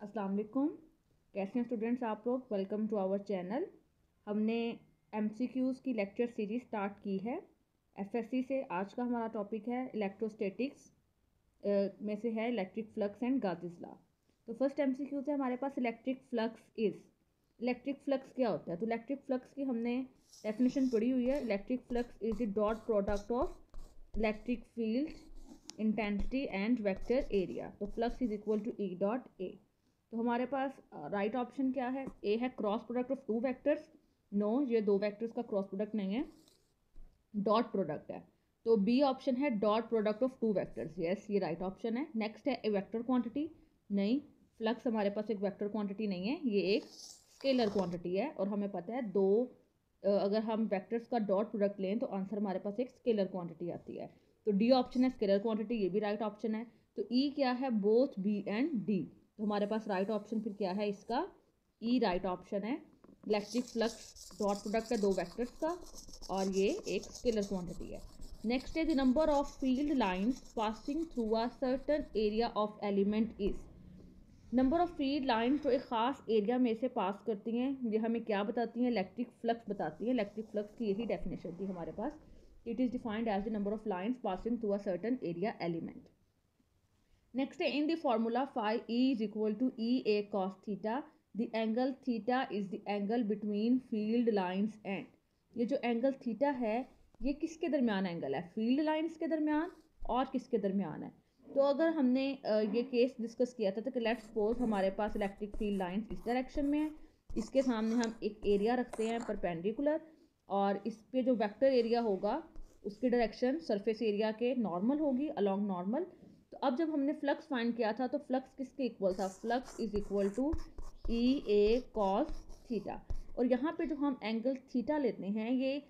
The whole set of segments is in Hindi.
अस्सलाम वालेकुम। कैसे हैं स्टूडेंट्स आप लोग। Welcome to our channel. हमने MCQs की लेक्चर सीरीज स्टार्ट की है FSC से। आज का हमारा टॉपिक है इलेक्ट्रोस्टैटिक्स में से है electric flux and Gauss law. तो फर्स्ट MCQ से हमारे पास इलेक्ट्रिक फ्लक्स क्या होता है। तो इलेक्ट्रिक फ्लक्स की हमने डेफिनेशन पढ़ी हुई है। Electric flux is the dot product of electric field intensity and vector area. तो flux is equal to E dot A। तो हमारे पास राइट ऑप्शन क्या है। ए है cross product of two vectors. No, ये दो वेक्टर्स का क्रॉस प्रोडक्ट नहीं है, डॉट प्रोडक्ट है। तो बी ऑप्शन है dot product of two vectors. Yes, ये राइट ऑप्शन है। नेक्स्ट है ए वेक्टर क्वांटिटी। नहीं, फ्लक्स हमारे पास एक वेक्टर क्वांटिटी नहीं है, ये एक स्केलर क्वांटिटी है। और हमें पता है अगर हम वेक्टर्स का डॉट प्रोडक्ट लें तो आंसर हमारे पास एक स्केलर क्वांटिटी आती है। तो डी ऑप्शन है स्केलर क्वांटिटी, ये भी राइट ऑप्शन है। तो ई क्या है, बोथ बी एंड डी। तो हमारे पास राइट ऑप्शन फिर क्या है इसका, ई राइट ऑप्शन है। इलेक्ट्रिक फ्लक्स डॉट प्रोडक्ट है दो वेक्टर्स का और ये एक स्केलर क्वांटिटी है। नेक्स्ट है the number of field lines passing through a certain area of element is. Number of field lines जो एक ख़ास एरिया में से पास करती हैं, ये हमें क्या बताती हैं, इलेक्ट्रिक फ्लक्स बताती हैं। इलेक्ट्रिक फ्लक्स की यही डेफिनेशन थी हमारे पास। It is defined as the number of lines passing through a certain area element. Next है in the formula phi E is equal to EA cos theta the angle theta is the angle between field lines and. ये जो एंगल थीटा है ये किसके दरमियान एंगल है, फील्ड लाइंस के दरमियान और किसके दरमियान है। तो अगर हमने ये केस डिस्कस किया था तो कि लेट्स सपोज हमारे पास इलेक्ट्रिक फील्ड लाइंस इस डायरेक्शन में है, इसके सामने हम एक एरिया रखते हैं परपेंडिकुलर और इस पे जो वेक्टर एरिया होगा उसकी डायरेक्शन सरफेस एरिया के नॉर्मल होगी, अलोंग नॉर्मल। तो अब जब हमने फ्लक्स फाइंड किया था तो फ्लक्स किसके इक्वल था, flux is equal to EA cos theta. और यहाँ पे जो हम एंगल थीटा लेते हैं ये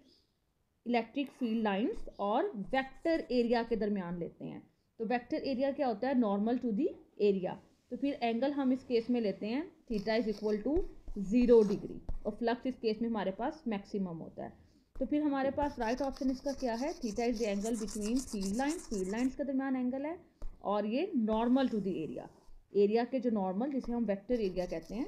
इलेक्ट्रिक फील्ड लाइंस और वेक्टर एरिया के दरमियान लेते हैं। तो वेक्टर एरिया क्या होता है, नॉर्मल टू दी एरिया। तो फिर एंगल हम इस केस में लेते हैं theta is equal to 0 degree और फ्लक्स इस केस में हमारे पास मैक्सिमम होता है। तो फिर हमारे पास राइट ऑप्शन इसका क्या है, theta is the angle between field lines के दरमियान एंगल है और ये नॉर्मल टू द एरिया के जो नॉर्मल जिसे हम वेक्टर एरिया कहते हैं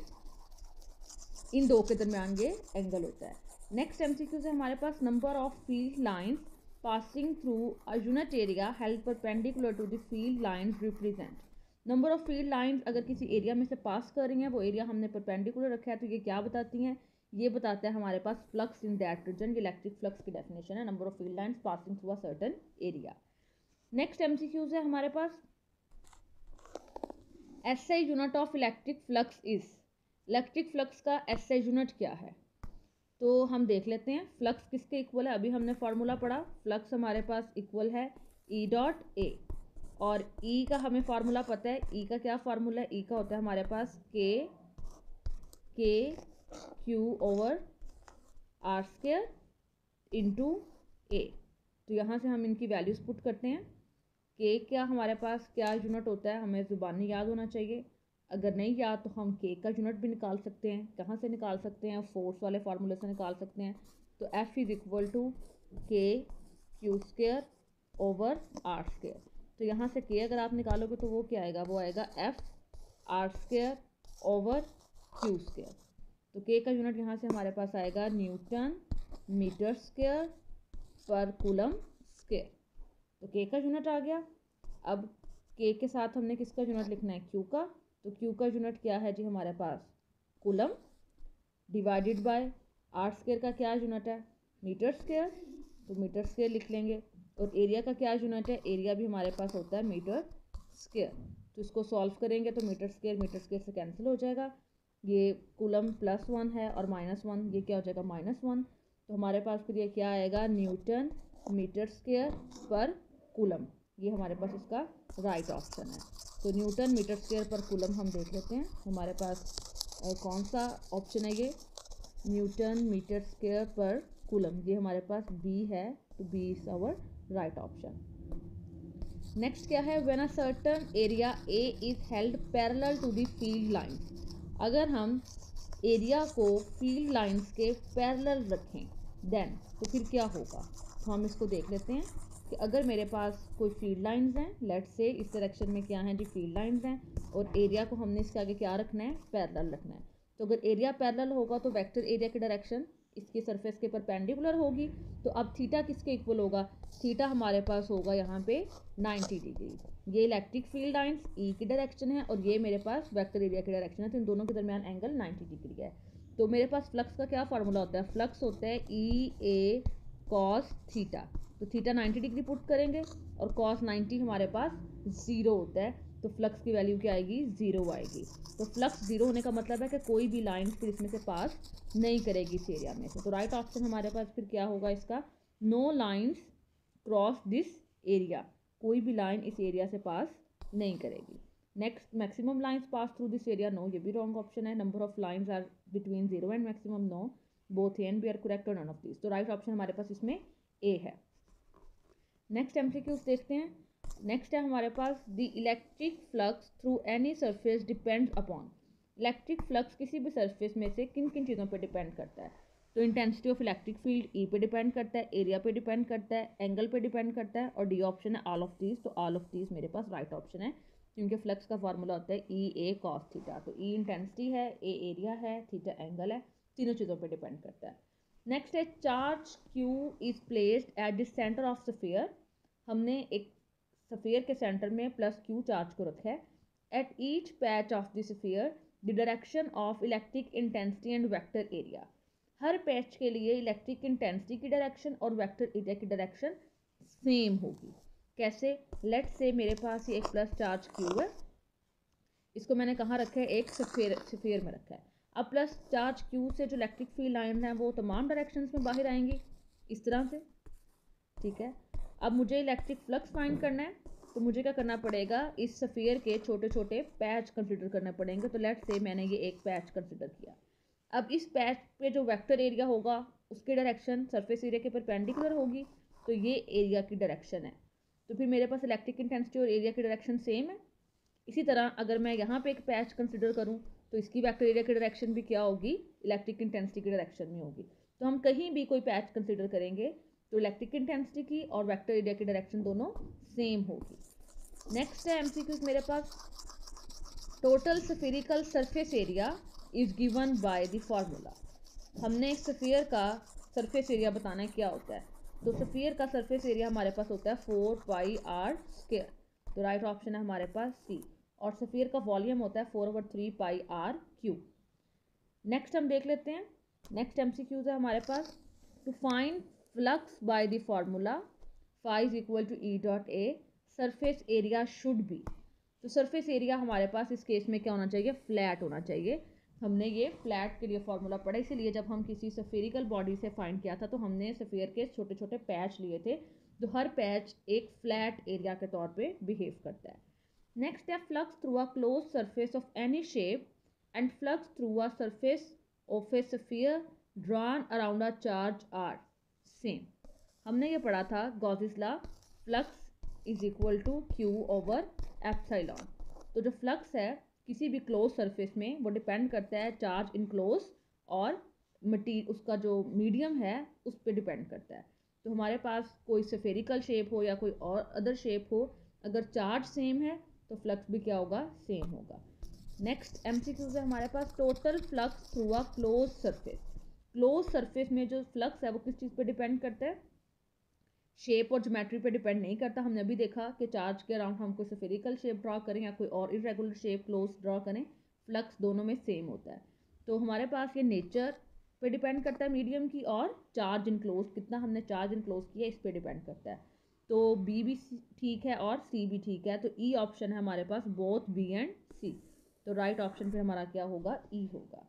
इन दो के दरमियान ये एंगल होता है। नेक्स्ट MCQ से हमारे पास number of field lines passing through a unit area held perpendicular to the field lines represent. Number of field lines अगर किसी एरिया में से पास कर रही हैं, वो एरिया हमने परपेंडिकुलर रखा है, तो ये क्या बताती हैं, ये बताता है हमारे पास flux in that region. Electric flux की डेफिनेशन है number of field lines passing through a certain area. Next MCQ है हमारे पास SI unit of electric flux is. Electric flux का SI यूनिट क्या है, तो हम देख लेते हैं फ्लक्स किसके इक्वल है। अभी हमने फार्मूला पढ़ा, फ्लक्स हमारे पास इक्वल है E डॉट A और E का हमें फार्मूला पता है। E का क्या फार्मूला है, E का होता है हमारे पास Q over R square into A। तो यहाँ से हम इनकी वैल्यूज पुट करते हैं। K क्या हमारे पास क्या यूनिट होता है, हमें ज़ुबानी याद होना चाहिए। अगर नहीं याद तो हम K का यूनिट भी निकाल सकते हैं। कहाँ से निकाल सकते हैं, फोर्स वाले फार्मूले से निकाल सकते हैं। तो F is equal to KQ square over R square. तो यहाँ से K अगर आप निकालोगे तो वो क्या आएगा, वो आएगा F R square over Q square. तो K का यूनिट यहाँ से हमारे पास आएगा Newton metre square per coulomb square. तो K का यूनिट आ गया। अब K के साथ हमने किसका यूनिट लिखना है, Q का। तो Q का यूनिट क्या है जी हमारे पास, coulomb divided by R square का क्या यूनिट है, मीटर स्क्वायर। तो मीटर स्क्वायर लिख लेंगे। और एरिया का क्या यूनिट है, एरिया भी हमारे पास होता है मीटर स्क्वायर। तो इसको सॉल्व करेंगे तो मीटर स्क्वायर से कैंसिल हो जाएगा। ये कूलम +1 है और -1, ये क्या हो जाएगा -1। तो हमारे पास फिर ये क्या आएगा, Newton metre square per coulomb. ये हमारे पास इसका राइट ऑप्शन है। तो Newton metre square per coulomb हम देख लेते हैं हमारे पास कौन सा ऑप्शन है, ये newton metre square per coulomb, ये हमारे पास B है। तो B is our right option. Next क्या है, when a certain area A is held parallel to the field lines. अगर हम एरिया को फील्ड लाइंस के पैरेलल रखें देन तो फिर क्या होगा। तो हम इसको देख लेते हैं कि अगर मेरे पास कोई फील्ड लाइंस हैं, लेट्स से इस डायरेक्शन में क्या है जी फील्ड लाइंस हैं, और एरिया को हमने इसके आगे क्या रखना है, पैरेलल रखना है। तो अगर एरिया पैरेलल होगा तो वेक्टर एरिया की डायरेक्शन इसके सरफेस के परपेंडिकुलर होगी। तो अब थीटा किसके इक्वल होगा, थीटा हमारे पास होगा यहाँ पे 90 डिग्री। ये इलेक्ट्रिक फील्ड लाइंस ई की डायरेक्शन है और ये मेरे पास वेक्टर एरिया की डायरेक्शन है, तो इन दोनों के दरमियान एंगल 90 डिग्री है। तो मेरे पास फ्लक्स का क्या फार्मूला होता है, फ्लक्स होता है ई ए कॉस थीटा। तो थीटा 90 डिग्री पुट करेंगे और कॉस 90 हमारे पास 0 होता है, तो फ्लक्स की वैल्यू क्या आएगी, 0 आएगी। तो फ्लक्स 0 होने का मतलब है कि कोई भी लाइन फिर इसमें से पास नहीं करेगी इस एरिया में से। तो राइट ऑप्शन हमारे पास फिर क्या होगा इसका, no lines cross this area, कोई भी लाइन इस एरिया से पास नहीं करेगी। Next, maximum lines pass through this area, no, ये भी रॉन्ग ऑप्शन है। Number of lines are between 0 and maximum, no, both A and B are correct और नन ऑफ दिस। तो राइट ऑप्शन हमारे पास इसमें ए है। नेक्स्ट एमसीक्यूज देखते हैं। नेक्स्ट है हमारे पास the electric flux through any surface depends upon, electric flux किसी भी सरफेस में से किन किन चीज़ों पे डिपेंड करता है। तो intensity of electric field E पे डिपेंड करता है, एरिया पे डिपेंड करता है, एंगल पे डिपेंड करता है, और डी ऑप्शन है ऑल ऑफ दीज। तो ऑल ऑफ दीज मेरे पास राइट ऑप्शन है, क्योंकि फ्लक्स का फार्मूला होता है ई ए कॉस थीटा। तो ई इंटेंसिटी है, ए एरिया है, थीटा एंगल है, तीनों चीज़ों पर डिपेंड करता है। नेक्स्ट है charge Q is placed at the centre of sphere, हमने एक स्फीयर के सेंटर में प्लस क्यू चार्ज को रखा है। At each patch of the sphere the direction of electric intensity and vector area, her patch के लिए इलेक्ट्रिक इंटेंसिटी की डायरेक्शन और वेक्टर एरिया की डायरेक्शन सेम होगी। कैसे, लेट्स से मेरे पास ये एक प्लस चार्ज क्यू है, इसको मैंने कहाँ रखा है, एक स्फीयर में रखा है। अब प्लस चार्ज क्यू से जो इलेक्ट्रिक फील्ड लाइन है वो तमाम डायरेक्शंस में बाहर आएंगी इस तरह से, ठीक है। अब मुझे इलेक्ट्रिक फ्लक्स फाइंड करना है, तो मुझे क्या करना पड़ेगा, इस स्फीयर के छोटे छोटे पैच कंसीडर करने पड़ेंगे। तो लेट्स से मैंने ये एक पैच कंसीडर किया। अब इस पैच पे जो वेक्टर एरिया होगा उसकी डायरेक्शन सरफेस एरिया के परपेंडिकुलर होगी, तो ये एरिया की डायरेक्शन है। तो फिर मेरे पास इलेक्ट्रिक इंटेंसिटी और एरिया की डायरेक्शन सेम है। इसी तरह अगर मैं यहाँ पे एक पैच कंसिडर करूँ तो इसकी वेक्टर एरिया की डायरेक्शन भी क्या होगी, इलेक्ट्रिक इंटेंसिटी की डायरेक्शन में होगी। तो हम कहीं भी कोई पैच कंसिडर करेंगे तो इलेक्ट्रिक इंटेंसिटी की और वेक्टर एरिया की डायरेक्शन दोनों सेम होगी। नेक्स्ट है एमसीक्यूज मेरे पास, total spherical surface area is given by the formula, हमने स्फीयर का सरफेस एरिया बताना है क्या होता है। तो स्फीयर का सरफेस एरिया हमारे पास होता है 4πr², तो राइट ऑप्शन है हमारे पास सी। और स्फीयर का वॉल्यूम होता है 4/3πr³। नेक्स्ट हम देख लेते हैं, नेक्स्ट एमसीक्यूज है हमारे पास, to find flux by the formula phi is equal to E dot A, surface area should be. तो सरफेस एरिया हमारे पास इस केस में क्या होना चाहिए, फ्लैट होना चाहिए। हमने ये फ्लैट के लिए फार्मूला पढ़ा, इसीलिए जब हम किसी स्फेरिकल बॉडी से फाइंड किया था तो हमने स्फीयर के छोटे छोटे पैच लिए थे, तो हर पैच एक फ्लैट एरिया के तौर पे बिहेव करता है। नेक्स्ट है flux through a close surface of any shape and flux through a surface of a sphere drawn around a charge are same. हमने ये पढ़ा था Gauss's law, flux is equal to Q over epsilon. तो जो फ्लक्स है किसी भी क्लोज सरफेस में वो डिपेंड करता है चार्ज इनक्लोज और उसका जो मीडियम है उस पर डिपेंड करता है। तो हमारे पास कोई स्फेरिकल शेप हो या कोई और अदर शेप हो, अगर चार्ज सेम है तो फ्लक्स भी क्या होगा, सेम होगा। नेक्स्ट एमसीक्यूज है हमारे पास, total flux through a close surface, close surface में जो फ्लक्स है वो किस चीज़ पे डिपेंड करता है, शेप और ज्योमेट्री पे डिपेंड नहीं करता। हमने अभी देखा कि चार्ज के अराउंड हम कोई स्फेरिकल शेप ड्रॉ करें या कोई और इरेगुलर शेप क्लोज ड्रॉ करें, फ्लक्स दोनों में सेम होता है। तो हमारे पास ये नेचर पे डिपेंड करता है मीडियम की, और चार्ज इनक्लोज, कितना हमने चार्ज इनक्लोज किया इस पे डिपेंड करता है। तो बी भी ठीक है और सी भी ठीक है, तो ई ऑप्शन है हमारे पास बोथ बी एंड सी। तो राइट ऑप्शन फिर हमारा क्या होगा, ई होगा।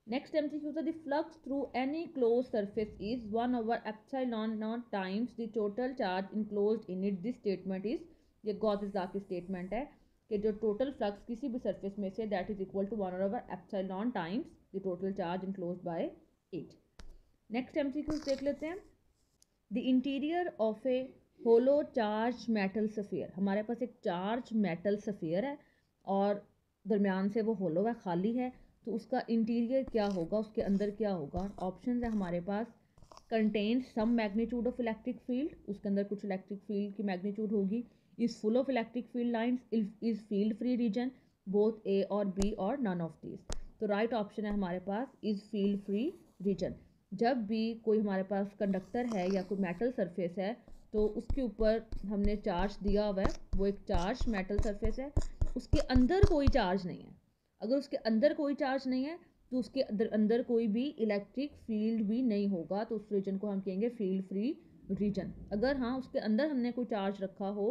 Next MCQ is the flux through any closed surface is 1 over epsilon naught times the total charge enclosed in it. This statement is, ये गॉसेस लॉ की स्टेटमेंट है कि जो टोटल फ्लक्स किसी भी सरफेस में से that is equal to 1 over epsilon times the total charge enclosed by it. Next MCQ देख लेते हैं, the interior of a hollow charge metal sphere, हमारे पास एक चार्ज मेटल स्फीयर है और दरमियान से वो होलो है, खाली है, तो उसका इंटीरियर क्या होगा, उसके अंदर क्या होगा। ऑप्शन है हमारे पास, contain some magnitude of electric field, उसके अंदर कुछ इलेक्ट्रिक फील्ड की मैग्नीट्यूड होगी, is full of electric field lines, is field free region, both A और बी और नन ऑफ दीज। तो राइट ऑप्शन है हमारे पास इज फील्ड फ्री रीजन। जब भी कोई हमारे पास कंडक्टर है या कोई मेटल सरफेस है तो उसके ऊपर हमने चार्ज दिया हुआ है, वो एक चार्ज मेटल सरफेस है, उसके अंदर कोई चार्ज नहीं है। अगर उसके अंदर कोई चार्ज नहीं है तो उसके अंदर कोई भी इलेक्ट्रिक फील्ड भी नहीं होगा, तो उस रीजन को हम कहेंगे फील्ड फ्री रीजन। अगर हाँ उसके अंदर हमने कोई चार्ज रखा हो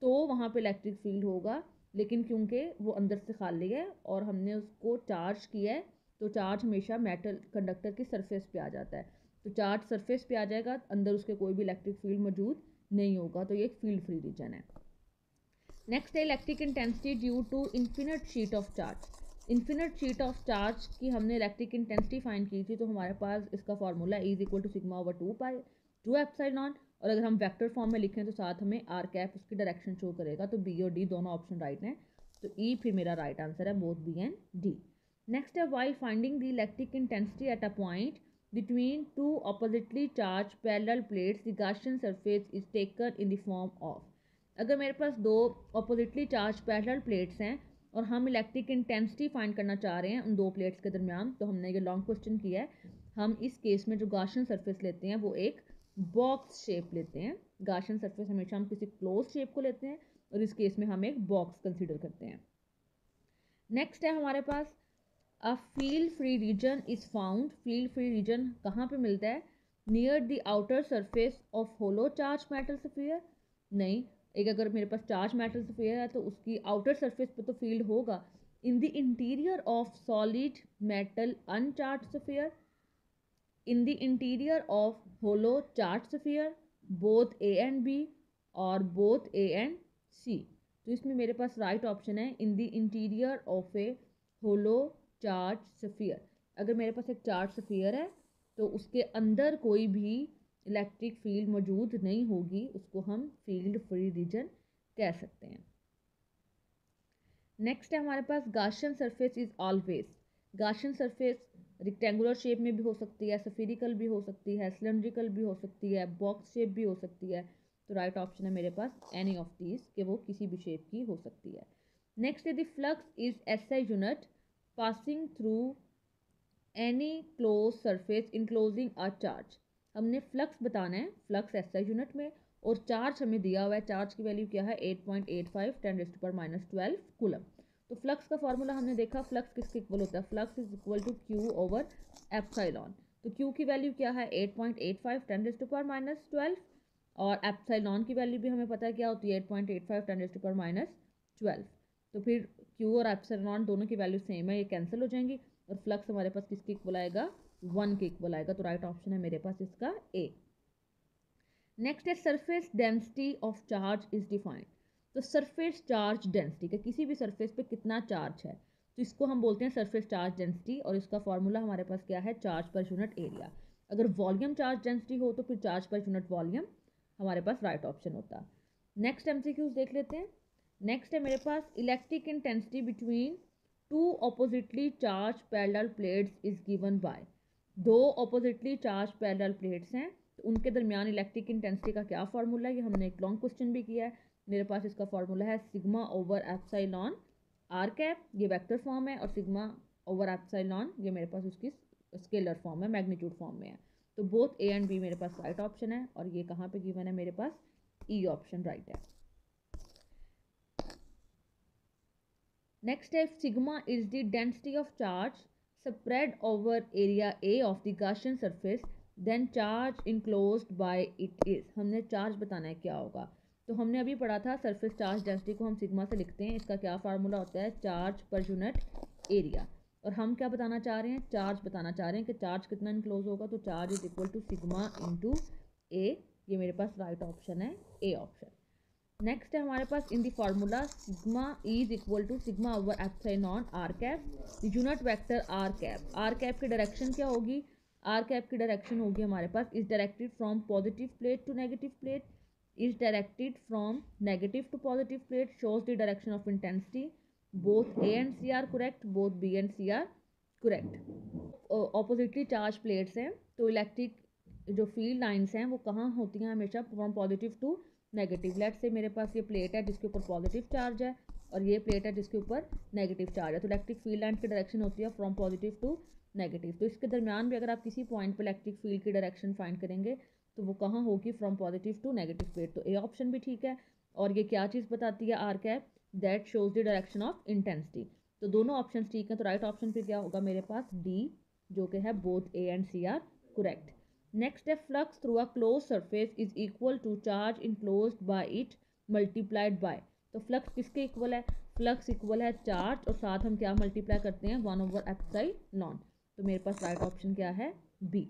तो वहाँ पे इलेक्ट्रिक फील्ड होगा, लेकिन क्योंकि वो अंदर से खाली है और हमने उसको चार्ज किया है तो चार्ज हमेशा मेटल कंडक्टर की सरफेस पे आ जाता है, तो चार्ज सरफेस पे आ जाएगा, अंदर उसके कोई भी इलेक्ट्रिक फील्ड मौजूद नहीं होगा, तो ये एक फील्ड फ्री रीजन है। नेक्स्ट है electric intensity due to infinite sheet of charge. Infinite sheet of charge की हमने इलेक्ट्रिक इंटेंसिटी फाइंड की थी, तो हमारे पास इसका formula is equal to sigma over 2 epsilon, और अगर हम वेक्टर फॉर्म में लिखें तो साथ हमें आर कैप उसकी डायरेक्शन शो करेगा, तो बी और डी दोनों ऑप्शन राइट हैं, तो ई फिर मेरा राइट आंसर है both B and D. Next है while finding the electric intensity at a point between two oppositely charged parallel plates the Gaussian surface is taken in the form of। अगर मेरे पास दो ऑपोजिटली चार्ज पैरेलल प्लेट्स हैं और हम इलेक्ट्रिक इंटेंसिटी फाइंड करना चाह रहे हैं उन दो प्लेट्स के दरमियान, तो हमने ये लॉन्ग क्वेश्चन किया है। हम इस केस में जो गाशियन सरफेस लेते हैं वो एक बॉक्स शेप लेते हैं। गाशियन सरफेस हमेशा हम किसी क्लोज शेप को लेते हैं और इस केस में हम एक बॉक्स कंसिडर करते हैं। नेक्स्ट है हमारे पास a field free region is found. Field free region कहाँ पे मिलता है? Near the outer surface of hollow charge metal sphere. नहीं, एक अगर मेरे पास चार्ज मेटल स्फीयर है तो उसकी आउटर सरफेस पे तो फील्ड होगा। In the interior of solid metal uncharge sphere, in the interior of hollow charge sphere, both A and B और बोथ ए एंड सी। तो इसमें मेरे पास राइट ऑप्शन है in the interior of a hollow charge sphere. अगर मेरे पास एक चार्ज स्फीयर है तो उसके अंदर कोई भी इलेक्ट्रिक फील्ड मौजूद नहीं होगी, उसको हम फील्ड फ्री रीजन कह सकते हैं। नेक्स्ट है हमारे पास Gaussian surface is always. Gaussian surface rectangular shape में भी हो सकती है, स्फेरिकल भी हो सकती है, सिलेंड्रिकल भी हो सकती है, बॉक्स शेप भी हो सकती है, तो राइट ऑप्शन है मेरे पास एनी ऑफ दीज कि वो किसी भी शेप की हो सकती है। नेक्स्ट है the flux is SI unit passing through any close surface enclosing a charge. हमने फ्लक्स बताना है, फ्लक्स एसआई यूनिट में, और चार्ज हमें दिया हुआ है, चार्ज की वैल्यू क्या है 8.85 10⁻12 कूलम। तो फ्लक्स का फॉर्मूला हमने देखा, फ्लक्स किसके इक्वल होता है? Flux is equal to Q over epsilon. तो क्यू की वैल्यू क्या है 8.85 10⁻12, और एप्सिलॉन की वैल्यू भी हमें पता है क्या होती है 8.85 10⁻12। तो फिर क्यू और एप्सिलॉन दोनों की वैल्यू सेम है, ये कैंसिल हो जाएंगी और फ्लक्स हमारे पास किसके इक्वल आएगा 1 के इक्वल आएगा, तो राइट ऑप्शन है मेरे पास इसका ए। नेक्स्ट है surface density of charge is defined. तो सरफेस चार्ज डेंसिटी का किसी भी सरफेस पे कितना चार्ज है तो इसको हम बोलते हैं सरफेस चार्ज डेंसिटी, और इसका फॉर्मूला हमारे पास क्या है चार्ज पर यूनिट एरिया। अगर वॉल्यूम चार्ज डेंसिटी हो तो फिर चार्ज पर यूनिट वॉल्यूम हमारे पास राइट ऑप्शन होता है। नेक्स्ट एमसीक्यूज देख लेते हैं। नेक्स्ट है मेरे पास electric intensity between two oppositely charge parallel plates is given by. दो ऑपोजिटली चार्ज पैरेलल प्लेट्स हैं तो उनके दरमियान इलेक्ट्रिक इंटेंसिटी का क्या फार्मूला है, ये हमने एक लॉन्ग क्वेश्चन भी किया है। मेरे पास इसका फार्मूला है sigma over epsilon R cap, ये वेक्टर फॉर्म है, और सिग्मा ओवर एप्सिलॉन ये मेरे पास उसकी स्केलर फॉर्म है, मैग्नीट्यूड फॉर्म में है। तो बोथ ए एंड बी मेरे पास राइट ऑप्शन है, और ये कहाँ पे गिवन है मेरे पास ई ऑप्शन राइट है। नेक्स्ट है sigma is the density of charge spread over area A of the Gaussian surface then charge enclosed by it is। हमने चार्ज बताना है क्या होगा, तो हमने अभी पढ़ा था सरफेस चार्ज डेंसिटी को हम सिग्मा से लिखते हैं, इसका क्या फार्मूला होता है चार्ज पर यूनिट एरिया। और हम क्या बताना चाह रहे हैं चार्ज बताना चाह रहे हैं कि चार्ज कितना इनक्लोज होगा, तो charge is equal to sigma into A, ये मेरे पास राइट ऑप्शन है ए ऑप्शन। नेक्स्ट है हमारे पास in the formula sigma is equal to sigma over epsilon R cap unit vector R cap. R cap की डायरेक्शन क्या होगी? आर कैप की डायरेक्शन होगी हमारे पास is directed from positive plate to negative plate, is directed from negative to positive plate, shows the direction of intensity, both A and C are correct, both B and C are correct. Oppositely charge plates हैं तो इलेक्ट्रिक जो फील्ड लाइंस हैं वो कहाँ होती हैं हमेशा फ्रॉम पॉजिटिव टू नेगेटिव। लेट से मेरे पास ये प्लेट है जिसके ऊपर पॉजिटिव चार्ज है और ये प्लेट है जिसके ऊपर नेगेटिव चार्ज है। तो इलेक्ट्रिक फील्ड लाइन की डायरेक्शन होती है फ्रॉम पॉजिटिव टू नेगेटिव। तो इसके दरमियान भी अगर आप किसी पॉइंट पर इलेक्ट्रिक फील्ड की डायरेक्शन फाइंड करेंगे तो वो कहाँ होगी, from positive to negative plate. तो ए ऑप्शन भी ठीक है। और ये क्या चीज़ बताती है, R cap that shows the direction of intensity. तो दोनों ऑप्शन ठीक हैं। तो राइट ऑप्शन फिर क्या होगा मेरे पास, डी, जो कि है both A and C are correct. Next है flux through a close surface is equal to charge enclosed by it multiplied by. तो फ्लक्स किसके इक्वल है, फ्लक्स इक्वल है चार्ज और साथ हम क्या मल्टीप्लाई करते हैं 1/ε। तो मेरे पास राइट ऑप्शन क्या है, बी।